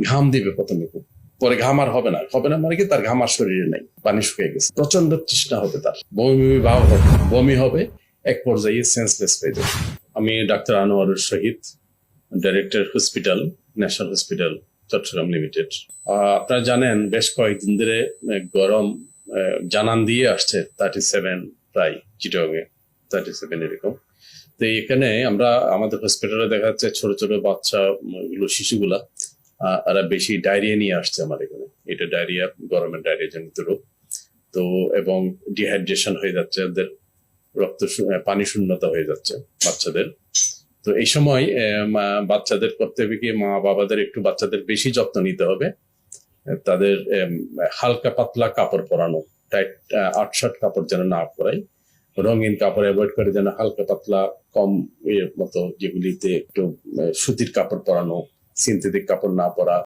ঘাম দিবে প্রথমে খুব, পরে ঘাম আর হবে না মানে কি তার ঘাম আর শরীরে নাই, পানি শুকিয়ে গেছে, প্রচন্ড তৃষ্ণা হবে, তার বমি ভাব হবে, বমি হবে, এক পর্যায়ে সেন্সলেস হয়ে যাবে। আমি doctor Anwarur Shahid, director hospital, national hospital Chittagong limited. আপনারা জানেন বেশ কয়েকদিন ধরে গরম জানান দিয়ে আসছে 37, প্রায় চিটাগংয়ে 37 এরকম। তো এখানে আমরা আমাদের হসপিটালে দেখা যাচ্ছে ছোট ছোট বাচ্চা শিশুগুলা এরা বেশি ডায়রিয়া নিয়ে আসছে আমার এখানে। এটা ডায়রিয়া, গরমের ডায়রিয়া জনিত রোগ। তো এবং ডিহাইড্রেশন হয়ে যাচ্ছে, ওদের পানি শূন্যতা হয়ে যাচ্ছে বাচ্চাদের। তো এই সময় বাচ্চাদের করতে হবে কি, মা বাবাদের একটু বাচ্চাদের বেশি যত্ন নিতে হবে। তাদের হালকা পাতলা কাপড় পরানো, টাইট আটশাট কাপড় যেন না পরাই, রঙিন কাপড় অ্যাভয়েড করে যেন হালকা পাতলা কম মতো যেগুলিতে একটু সুতির কাপড় পরানো, সিনথেটিক কাপড় না পরা।